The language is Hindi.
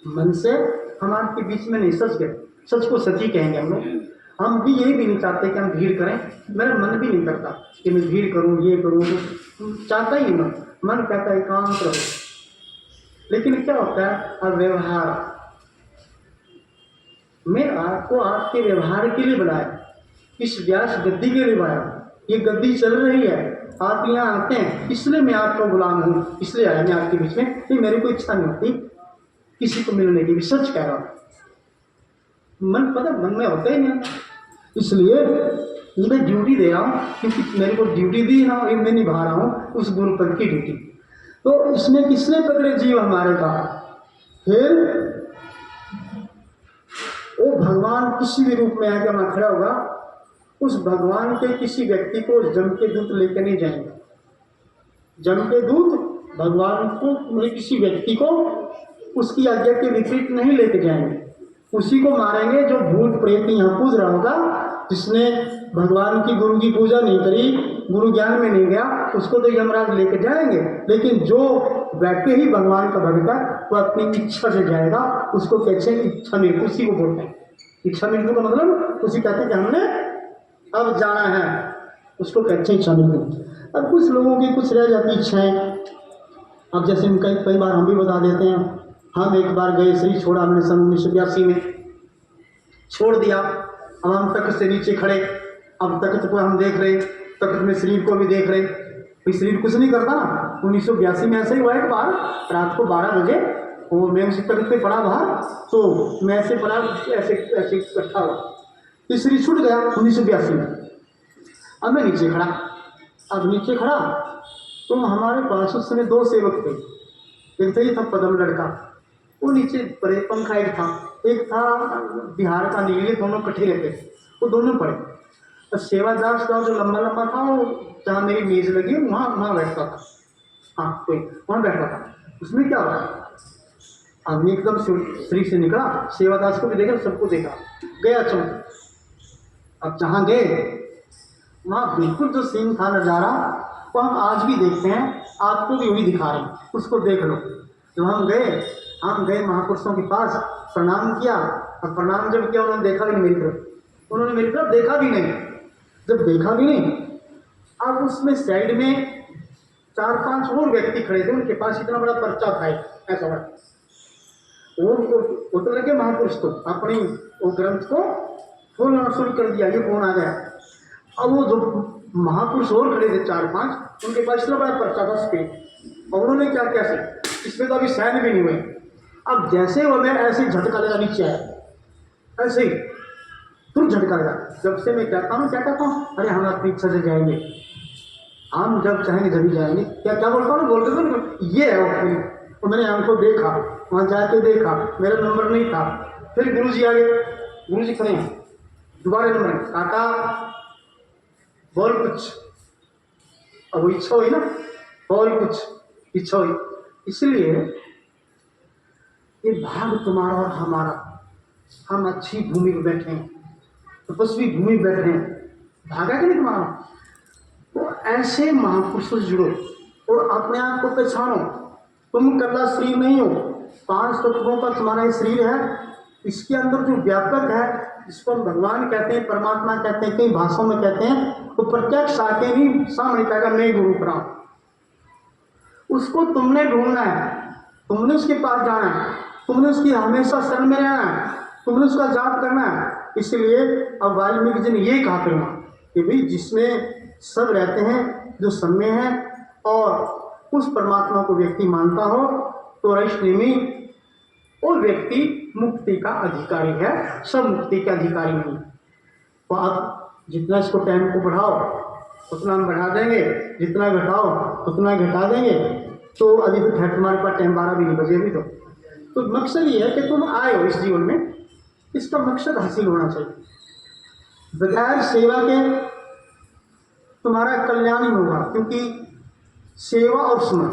मन से हम आपके बीच में नहीं, सच गए, सच को सच ही कहेंगे हम लोग। हम भी यही भी नहीं चाहते कि हम भीड़ करें, मेरा मन भी नहीं करता कि मैं भीड़ करूं, ये करूं, चाहता ही नहीं। मन कहता है एकांत रहो। लेकिन क्या होता है, अब व्यवहार, मैं आपको आपके व्यवहार के लिए बनाया, इस व्यास गद्दी के लिए बनाया। ये गद्दी चल रही है, आप यहाँ आते हैं, इसलिए मैं आपका गुलाम हूँ, इसलिए आया मैं आपके बीच में। तो मेरी कोई इच्छा नहीं होती किसी को मिलने की भी, सच कह रहा हूँ। मन पता मन में होता ही नहीं, इसलिए ये मैं ड्यूटी दे रहा हूँ, क्योंकि मेरे को ड्यूटी दी ना, मैं निभा रहा हूँ उस गुरुपद की ड्यूटी। तो इसमें किसने पकड़े जीव हमारे का, फिर वो भगवान किसी भी रूप में आके वहां खड़ा होगा, उस भगवान के किसी व्यक्ति को जम के दूत लेकर नहीं जाएंगे। जम के दूत भगवान को किसी व्यक्ति को उसकी आज्ञा के विपरीत नहीं लेके जाएंगे, उसी को मारेंगे जो भूत प्रेत यहाँ पूज रहा होगा, जिसने भगवान की गुरु की पूजा नहीं करी, गुरु ज्ञान में नहीं गया, उसको तो यमराज लेके जाएंगे। लेकिन जो वैसे ही भगवान का भक्त है वो अपनी इच्छा से जाएगा, उसको कहते हैं इच्छा मृत्यु, उसी को बोलते हैं इच्छा मृत्यु का मतलब, उसी कहते हैं कि हमने अब जाना है, उसको कहते हैं इच्छा मृत्यु। अब कुछ लोगों की कुछ रह जाती इच्छाएं, अब जैसे कई बार हम भी बता देते हैं, हम एक बार गए, शरीर छोड़ा हमने सन 1982 में छोड़ दिया। अब हम तख्त से नीचे खड़े, अब तख्त को हम देख रहे, तख्त में शरीर को भी देख रहे, शरीर कुछ नहीं करता ना। 1982 में ऐसे ही हुआ एक बार, रात को 12 बजे वो मैं उसी तख्त पे पड़ा बाहर, तो मैं ऐसे पड़ा, ऐसे ऐसे इकट्ठा हुआ, तो शरीर छूट गया 1982 में। अब मैं नीचे खड़ा, अब नीचे खड़ा तो हमारे पास उस समय 2 सेवक थे, एक ही था पदम लड़का, वो नीचे पड़े, पंखा एक था बिहार का नीले, दोनों इकट्ठे रहते, वो दोनों पड़े। और सेवादास का जो लंबा लंबा था, वो जहाँ मेरी मेज लगी वहाँ बैठता था, हाँ कोई वहाँ बैठता था। उसमें क्या हुआ, आदमी एकदम शरीर से निकला, सेवादास को भी देखा, सबको देखा, गया चौक। अब जहाँ गए वहाँ बिल्कुल जो सीन था नज़ारा, वो हम आज भी देखते हैं, आपको भी वही दिखा रहे हैं, उसको देख लो। जब हम गए महापुरुषों के पास, प्रणाम किया, और प्रणाम जब किया उन्होंने देखा भी नहीं मेरी तरफ, उन्होंने मेरी तरफ देखा भी नहीं। जब देखा भी नहीं, अब उसमें साइड में 4-5 और व्यक्ति खड़े थे, उनके पास इतना बड़ा पर्चा था ऐसा बड़ा, वो तो लगे महापुरुष तो अपनी वो ग्रंथ को खोलना शुरू कर दिया, ये कौन आ गया। अब वो जो महापुरुष और खड़े थे 4-5, उनके पास इतना बड़ा पर्चा था स्पेन, और उन्होंने क्या कैसे, इसमें तो अभी साइन भी नहीं हुए। अब जैसे वो मैं ऐसे झटका लगा नीचे आया, ऐसे ही तुम झटका लगा। जब से मैं कहता हूँ अरे हम अपनी इच्छा से जाएंगे, हम जब चाहेंगे जब भी जाएंगे, क्या बोलता हूँ, बोलते थे ये है वो फिल्म। तो मैंने हमको देखा, वहाँ जाके देखा, मेरा नंबर नहीं था। फिर गुरु जी आ गए, गुरु जी खड़े हैं, दोबारा नंबर, काका बोल कुछ, अब वो इच्छा हुई ना, बोल कुछ, इच्छा हुई। इसलिए ये भाग तुम्हारा और हमारा, हम अच्छी भूमि में बैठे हैं, तपस्वी भूमि में बैठे हैं, भागा कि नहीं तुम्हारा। तो ऐसे महापुरुषों से जुड़ो और अपने आप को पहचानो, तुम कल्ला शरीर नहीं हो, 5 तत्वों का तुम्हारा ये शरीर है, इसके अंदर जो व्यापक है, जिसको हम भगवान कहते हैं, परमात्मा कहते हैं, कई भाषाओं में कहते हैं, तो प्रत्यक्ष आके भी सामने कहेगा मैं गुरु कराऊं, उसको तुमने ढूंढना है, तुमने उसके पास जाना है, तुमने उसकी हमेशा शरण में रहना है, तुमने उसका जाप करना है। इसलिए अब वाल्मीकि जी ने ये कहा करूँगा कि भाई जिसमें सब रहते हैं, जो सब में है, और उस परमात्मा को व्यक्ति मानता हो, तो रैष्णवी और व्यक्ति मुक्ति का अधिकारी है, सब मुक्ति के अधिकारी नहीं। तो आप जितना इसको टाइम को बढ़ाओ उतना हम बढ़ा देंगे, जितना घटाओ उतना घटा देंगे। तो अभी तो हमारे पास टाइम 12 भी नहीं बजे अभी तो मकसद ये है कि तुम आए हो इस जीवन में, इसका मकसद हासिल होना चाहिए। बगैर सेवा के तुम्हारा कल्याण ही होगा, क्योंकि सेवा और स्मरण